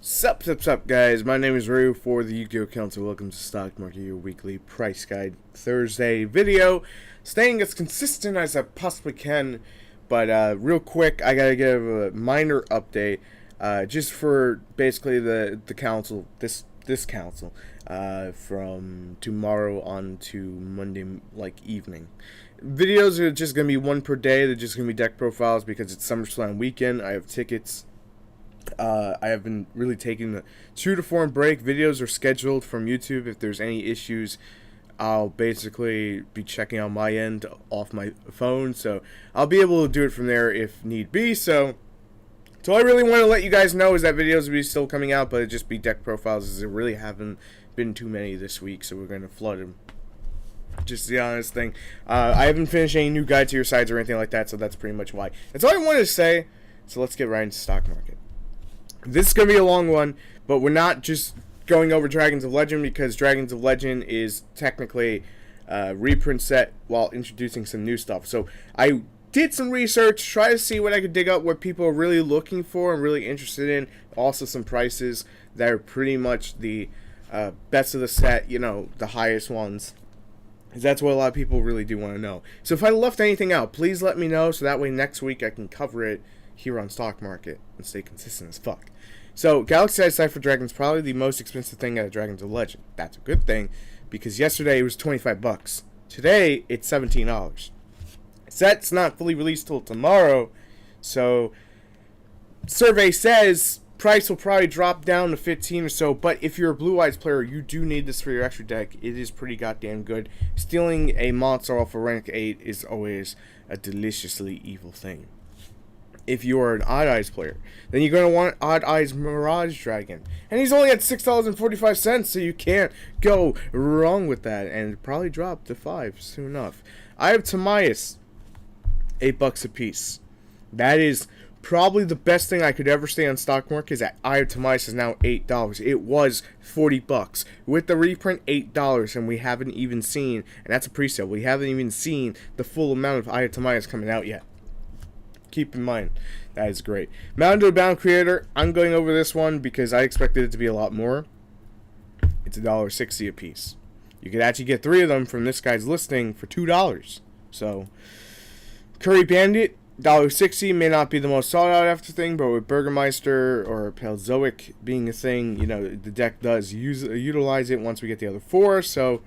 Sup, guys. My name is Ryu for the Yugioh Council. Welcome to Stock Market, your weekly price guide Thursday video. Staying as consistent as I possibly can, but real quick, I gotta give a minor update, just for basically the council, this council, from tomorrow on to Monday, evening. Videos are just gonna be one per day. They're just gonna be deck profiles because it's SummerSlam weekend. I have tickets. I have been really taking the true to form break. Videos are scheduled from YouTube. If there's any issues, I'll basically be checking on my end off my phone, so I'll be able to do it from there if need be. So I really want to let you guys know is that videos will be still coming out, but it'll just be deck profiles, as there really haven't been too many this week, so we're going to flood them. Just the honest thing. I haven't finished any new guide to your sides or anything like that, so that's pretty much why. That's all I wanted to say, so let's get right into stock market. This is going to be a long one, but we're not just going over Dragons of Legend because Dragons of Legend is technically a reprint set while introducing some new stuff. So I did some research, try to see what I could dig up, what people are really looking for and really interested in. Also some prices that are pretty much the best of the set, you know, the highest ones. That's what a lot of people really do want to know. So if I left anything out, please let me know so that way next week I can cover it here on stock market and stay consistent as fuck. So Galaxy Eyes Cypher Dragon is probably the most expensive thing out of Dragons of Legend. That's a good thing because yesterday it was $25. Today it's $17. Set's not fully released till tomorrow, so survey says price will probably drop down to 15 or so, but if you're a Blue Eyes player, you do need this for your extra deck. It is pretty goddamn good. Stealing a monster off of rank 8 is always a deliciously evil thing. If you are an Odd Eyes player, then you're going to want Odd Eyes Mirage Dragon. And he's only at $6.45, so you can't go wrong with that. And it probably dropped to $5 soon enough. I have Timaeus, $8 a piece. That is probably the best thing I could ever say on stock market, is that I have Timaeus is now $8. It was $40. With the reprint, $8, and we haven't even seen, and that's a pre-sale, we haven't even seen the full amount of I have Timaeus coming out yet. Keep in mind, that is great. Mountain Bound Creator, I'm going over this one because I expected it to be a lot more. It's $1.60 a piece. You could actually get 3 of them from this guy's listing for $2. So, Curry Bandit, $1.60, may not be the most sought out after thing, but with Burgermeister or Paleozoic being a thing, you know, the deck does utilize it once we get the other 4, so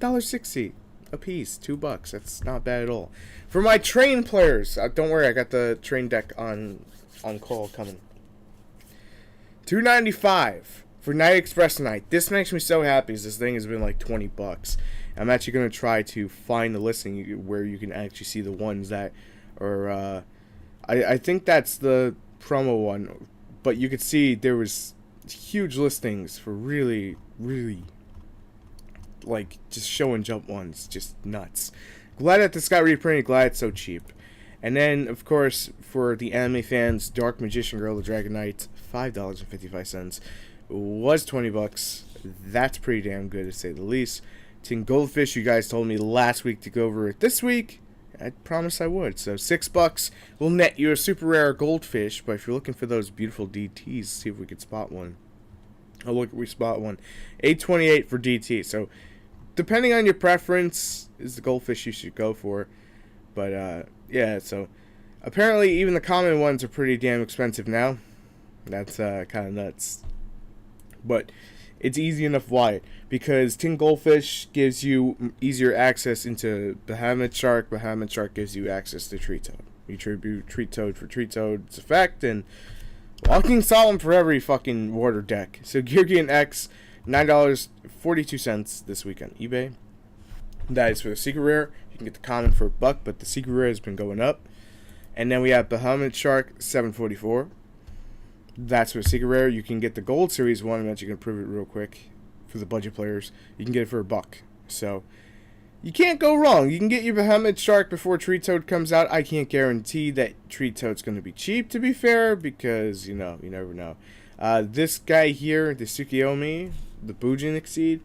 $1.60 a piece, $2. That's not bad at all. For my train players, don't worry, I got the train deck on call coming. $2.95 for Night Express Night. This makes me so happy, as this thing has been like $20. I'm actually going to try to find the listing where you can actually see the ones that are, I think that's the promo one, but you could see there was huge listings for really, like, just show and jump ones. Just nuts. Glad that this got reprinted. Glad it's so cheap. And then, of course, for the anime fans, Dark Magician Girl, the Dragon Knight, $5.55. Was $20. That's pretty damn good, to say the least. Tin Goldfish, you guys told me last week to go over it this week. I promised I would. So $6 will net you a super rare goldfish. But if you're looking for those beautiful DTs, see if we could spot one. Oh, look, we spot one. $8.28 for DT. So depending on your preference, is the goldfish you should go for. But yeah, so apparently even the common ones are pretty damn expensive now. That's kind of nuts. But it's easy enough why. Because Tin Goldfish gives you easier access into Bahamut Shark. Bahamut Shark gives you access to Tree Toad. You tribute Tree Toad for Tree Toad's effect, and Walking Solemn for every fucking water deck. So Geargian X, $9.42 this week on eBay. That is for the secret rare. You can get the common for $1, but the secret rare has been going up. And then we have Bahamut Shark, $7.44. That's for the secret rare. You can get the Gold Series one. I'm actually going to prove it real quick for the budget players. You can get it for $1. So you can't go wrong. You can get your Bahamut Shark before Tree Toad comes out. I can't guarantee that Tree Toad's going to be cheap, to be fair, because, you know, you never know. This guy here, the Tsukiyomi, the Bujin Exceed,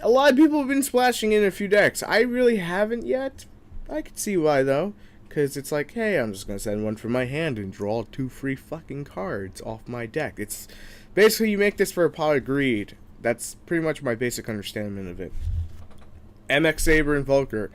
a lot of people have been splashing in a few decks. I really haven't yet. I could see why, though. Because it's like, hey, I'm just going to send one from my hand and draw 2 free fucking cards off my deck. It's basically, you make this for a pot of greed. That's pretty much my basic understanding of it. MX Saber and Volker,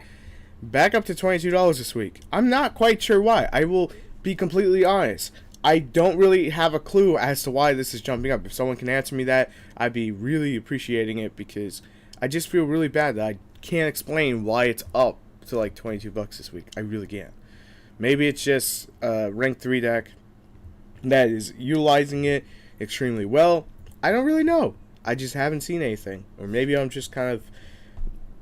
back up to $22 this week. I'm not quite sure why. I will be completely honest. I don't really have a clue as to why this is jumping up. If someone can answer me that, I'd be really appreciating it, because I just feel really bad that I can't explain why it's up to like $22 this week. I really can't. Maybe it's just a rank 3 deck that is utilizing it extremely well. I don't really know. I just haven't seen anything. Or maybe I'm just kind of,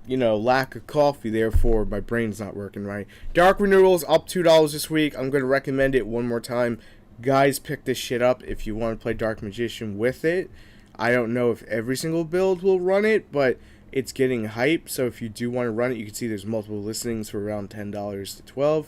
lack of coffee, therefore my brain's not working right. Dark Renewals up $2 this week. I'm going to recommend it one more time. Guys, pick this shit up if you want to play Dark Magician with it. I don't know if every single build will run it, but it's getting hype. So if you do want to run it, you can see there's multiple listings for around $10 to $12.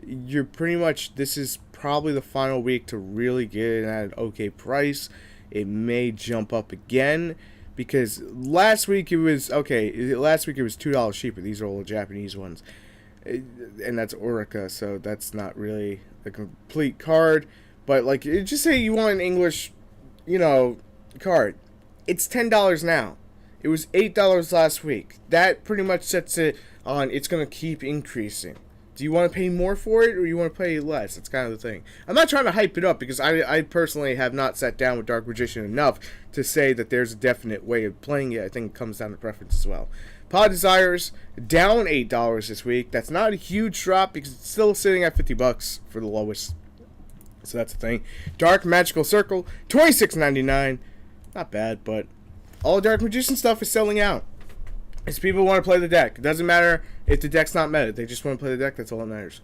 You're pretty much, this is probably the final week to really get it at an okay price. It may jump up again, because last week it was $2 cheaper. These are all Japanese ones, and that's Orica, so that's not really a complete card. But like, just say you want an English, card. It's $10 now. It was $8 last week. That pretty much sets it on. It's gonna keep increasing. Do you want to pay more for it, or you want to pay less? That's kind of the thing. I'm not trying to hype it up, because I personally have not sat down with Dark Magician enough to say that there's a definite way of playing it. I think it comes down to preference as well. Pod Desires, down $8 this week. That's not a huge drop, because it's still sitting at $50 for the lowest. So that's the thing. Dark Magical Circle, $26.99. Not bad, but all Dark Magician stuff is selling out. It's people want to play the deck. It doesn't matter if the deck's not meta. They just want to play the deck. That's all that matters.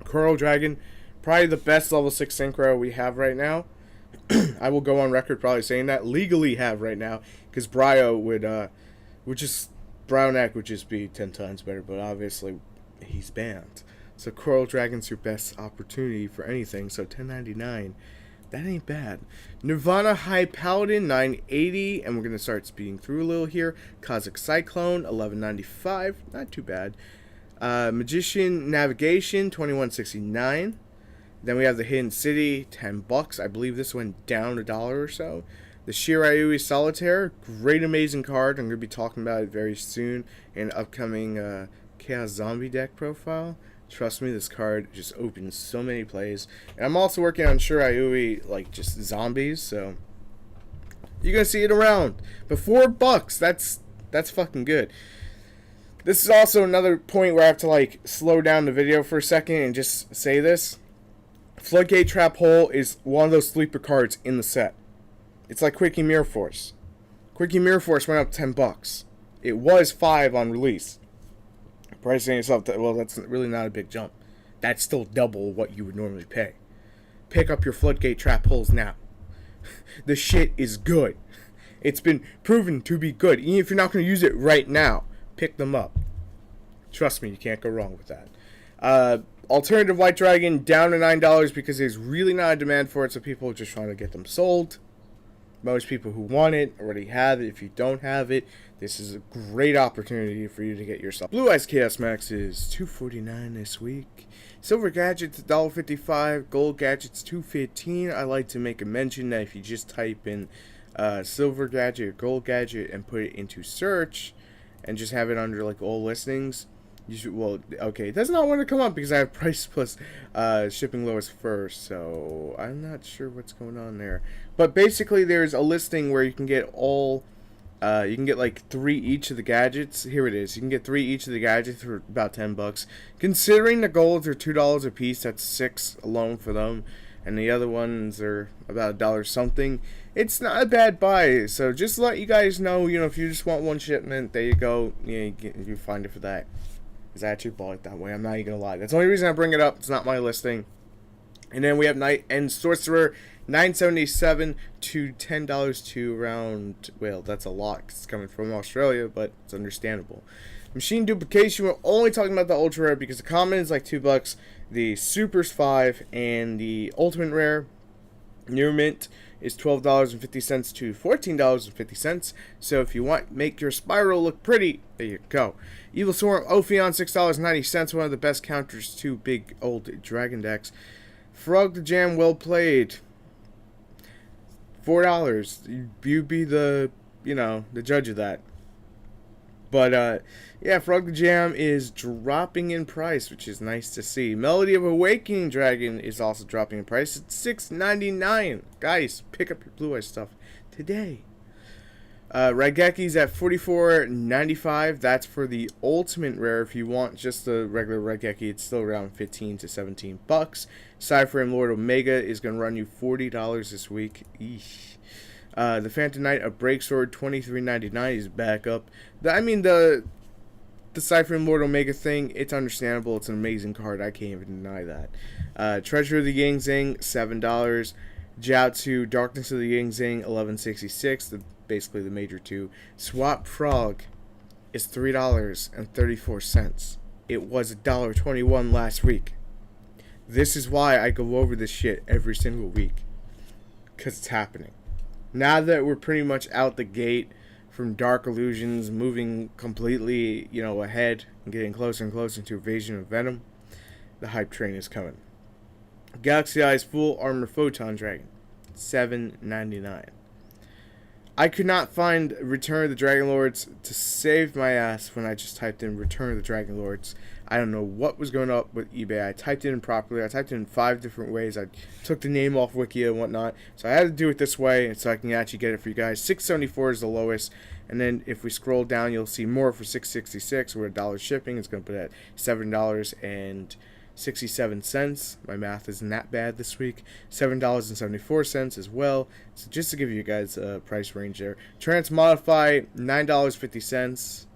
Coral Dragon, probably the best level 6 synchro we have right now. I will go on record probably saying that. Legally have right now. Because Bryo Bryonak would just be 10 times better. But obviously, he's banned. So Coral Dragon's your best opportunity for anything. So $10.99. That ain't bad. Nirvana High Paladin, $9.80, and we're gonna start speeding through a little here. Cosmic Cyclone, $11.95, not too bad. Magician Navigation, $21.69. Then we have the Hidden City, $10. I believe this went down $1 or so. The Shirayui Solitaire, great, amazing card. I'm gonna be talking about it very soon in an upcoming Chaos Zombie deck profile. Trust me, this card just opens so many plays. And I'm also working on Shirayui, like, just zombies, so you're going to see it around. But $4, that's fucking good. This is also another point where I have to, like, slow down the video for a second and just say this. Floodgate Trap Hole is one of those sleeper cards in the set. It's like Quickie Mirror Force. Quickie Mirror Force went up $10. It was $5 on release. Pricing yourself, well, that's really not a big jump. That's still double what you would normally pay. Pick up your Floodgate Trap Holes now. The shit is good. It's been proven to be good. Even if you're not going to use it right now, pick them up. Trust me, you can't go wrong with that. Alternative White Dragon, down to $9 because there's really not a demand for it, so people are just trying to get them sold. Most people who want it already have it. If you don't have it, this is a great opportunity for you to get yourself. Blue Eyes Chaos Max is $2.49 this week. Silver Gadgets $1.55. Gold Gadgets $2.15. I like to make a mention that if you just type in Silver Gadget or Gold Gadget and put it into search and just have it under like all listings, you should, well, okay, it does not want to come up because I have price plus shipping lowest first, so I'm not sure what's going on there. But basically, there's a listing where you can get all, you can get like 3 each of the gadgets. Here it is. You can get 3 each of the gadgets for about $10. Considering the golds are $2 a piece, that's $6 alone for them, and the other ones are about $1 something. It's not a bad buy. So just to let you guys know, if you just want one shipment, there you go. Yeah, you find it for that. Because I actually bought it that way. I'm not even gonna lie. That's the only reason I bring it up. It's not my listing. And then we have Knight and Sorcerer, $9.77 to $10 to around, well, that's a lot 'cause it's coming from Australia, but it's understandable. Machine Duplication, we're only talking about the Ultra Rare because the Common is like $2, the Super's $5, and the Ultimate Rare, Near Mint, is $12.50 to $14.50. So if you want make your spiral look pretty, there you go. Evil Swarm Ophion, $6.90, one of the best counters to big old dragon decks. Frog the Jam, well played, $4. You be the, the judge of that. But, yeah, Frog the Jam is dropping in price, which is nice to see. Melody of Awakening Dragon is also dropping in price. It's $6.99. Guys, pick up your Blue Eye stuff today. Raigeki's at $44.95. That's for the ultimate rare. If you want just the regular Raigeki, it's still around $15 to $17. Cyframe Lord Omega is going to run you $40 this week. Eesh. The Phantom Knight of Breaksword, $23.99 is back up. The Cypher Lord Omega thing, it's understandable. It's an amazing card. I can't even deny that. Treasure of the Yang Zing, $7. Jiaozu Darkness of the Yang Zing, $11.66. Basically the major two. Swap Frog is $3.34. It was $1.21 last week. This is why I go over this shit every single week. Because it's happening. Now that we're pretty much out the gate from Dark Illusions, moving completely, ahead and getting closer and closer to Invasion of Venom, the hype train is coming. Galaxy Eyes Full Armor Photon Dragon, $7.99. I could not find Return of the Dragon Lords to save my ass when I just typed in Return of the Dragon Lords. I don't know what was going up with eBay. I typed it in properly. I typed it in 5 different ways. I took the name off Wikia and whatnot. So I had to do it this way so I can actually get it for you guys. $6.74 is the lowest. And then if we scroll down, you'll see more for $6.66. We're $1 shipping. It's going to put at $7.67. My math isn't that bad this week. $7.74 as well. So just to give you guys a price range there. Transmodify, $9.50.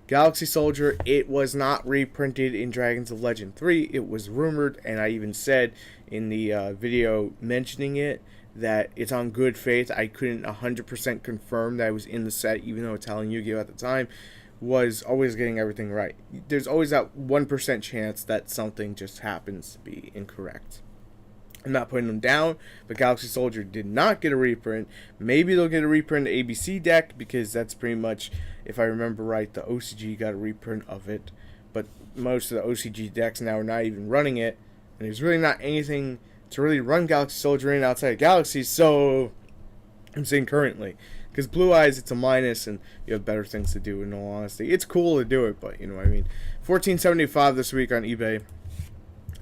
Galaxy Soldier, it was not reprinted in Dragons of Legend 3. It was rumored, and I even said in the video mentioning it that it's on good faith. I couldn't 100% confirm that it was in the set, even though Italian Yu-Gi-Oh! At the time was always getting everything right. There's always that 1% chance that something just happens to be incorrect. I'm not putting them down, but Galaxy Soldier did not get a reprint. Maybe they'll get a reprint ABC deck, because that's pretty much, if I remember right, the OCG got a reprint of it. But most of the OCG decks now are not even running it, and there's really not anything to really run Galaxy Soldier in outside of Galaxy, so I'm saying currently. Because Blue Eyes, it's a minus, and you have better things to do, in all honesty. It's cool to do it, but you know what I mean. $14.75 this week on eBay.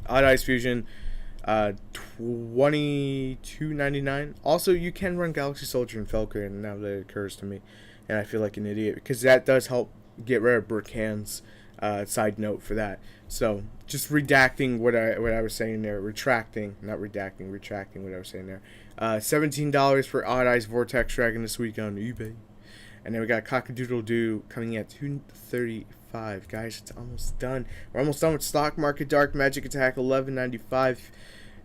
Odd Eyes Fusion, $22.99. Also, you can run Galaxy Soldier and Felker, and now that it occurs to me, and I feel like an idiot, because that does help get rid of brick hands. Side note for that. So just redacting what I was saying there, retracting what I was saying there. $17 for Odd Eyes Vortex Dragon this week on eBay, and then we got Cockadoodle-Doo coming at $235. Guys, it's almost done. We're almost done with Stock Market. Dark Magic Attack, $11.95.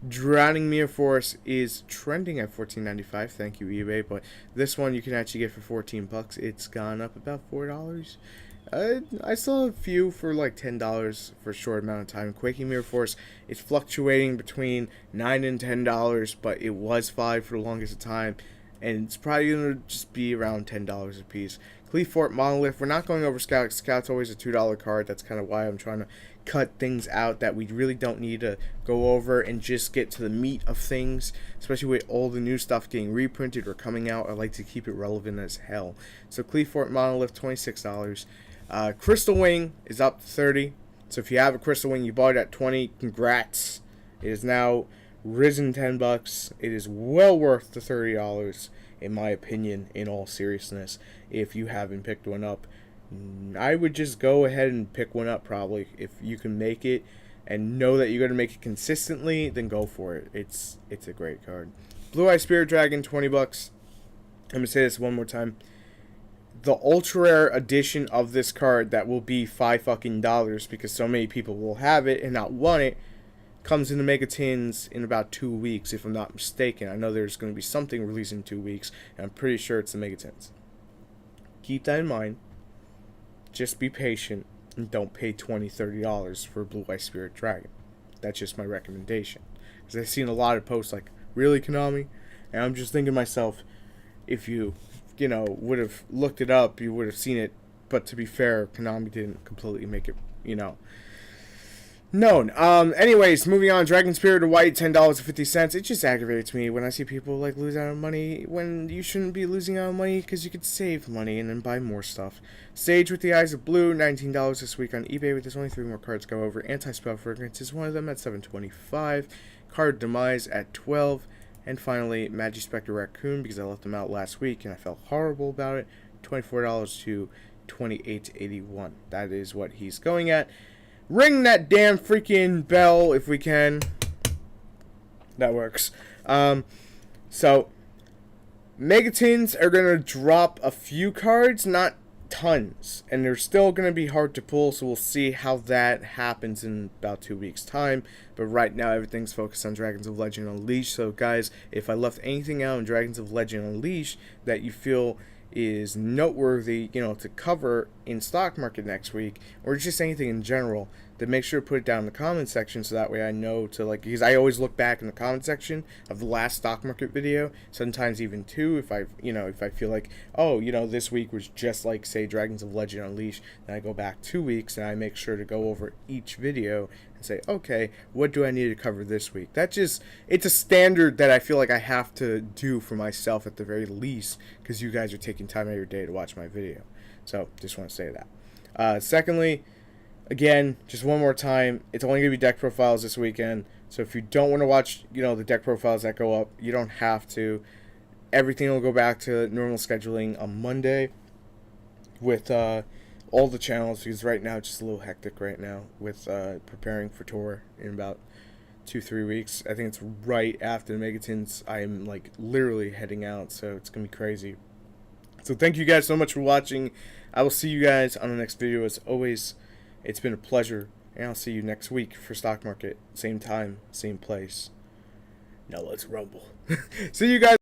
Drowning Mirror Force is trending at $14.95. Thank you, eBay. But this one you can actually get for $14. It's gone up about $4. I saw a few for like $10 for a short amount of time. Quaking Mirror Force is fluctuating between $9 and $10, but it was $5 for the longest time, and it's probably gonna just be around $10 a piece. Cleefort Monolith, we're not going over Scout. Scout's always a $2 card. That's kind of why I'm trying to cut things out that we really don't need to go over and just get to the meat of things, especially with all the new stuff getting reprinted or coming out. I like to keep it relevant as hell. So Cleefort Monolith, $26. Crystal Wing is up to $30. So if you have a Crystal Wing, you bought it at $20, congrats. It is now risen $10. It is well worth the $30, in my opinion, in all seriousness. If you haven't picked one up, I would just go ahead and pick one up, probably. If you can make it and know that you're going to make it consistently, then go for it. It's a great card. Blue Eye Spirit Dragon, $20. I'm going to say this one more time. The ultra rare edition of this card that will be $5 because so many people will have it and not want it, comes in the Mega Tins in about 2 weeks, if I'm not mistaken. I know there's going to be something released in 2 weeks, and I'm pretty sure it's the Mega Tins. Keep that in mind. Just be patient and don't pay $20, $30 for Blue Eye Spirit Dragon. That's just my recommendation. Because I've seen a lot of posts like, really, Konami? And I'm just thinking to myself, if you would have looked it up, you would have seen it. But to be fair, Konami didn't completely make it, known. Anyways, moving on. Dragon Spirit of White, $10.50. It just aggravates me when I see people like lose out on money when you shouldn't be losing out on money because you could save money and then buy more stuff. Sage with the Eyes of Blue, $19 this week on eBay. With there's only 3 more cards to go over. Anti-Spell Fragrance is one of them at $7.25. Card Demise at $12. And finally, Magispector Raccoon, because I left them out last week and I felt horrible about it. $24 to $28.81. That is what he's going at. Ring that damn freaking bell if we can. That works. So, Megatins are going to drop a few cards, not tons. And they're still going to be hard to pull, so we'll see how that happens in about 2 weeks' time. But right now, everything's focused on Dragons of Legend Unleashed. So, guys, if I left anything out in Dragons of Legend Unleashed that you feel is noteworthy, to cover in stock market next week, or just anything in general, then make sure to put it down in the comment section so that way I know to, because I always look back in the comment section of the last stock market video, sometimes even 2, if I feel like, this week was just like, say, Dragons of Legend Unleashed, then I go back 2 weeks and I make sure to go over each video and say, okay, what do I need to cover this week? It's a standard that I feel like I have to do for myself at the very least, because you guys are taking time out of your day to watch my video. So, just want to say that. Secondly, again, just one more time, it's only going to be deck profiles this weekend, so if you don't want to watch, the deck profiles that go up, you don't have to. Everything will go back to normal scheduling on Monday with all the channels, because right now it's just a little hectic right now with preparing for tour in about 2-3 weeks. I think it's right after the Megatins. I am literally heading out, so it's gonna be crazy. So thank you guys so much for watching. I will see you guys on the next video. As always, it's been a pleasure, and I'll see you next week for stock market, same time, same place. Now let's rumble. See you guys.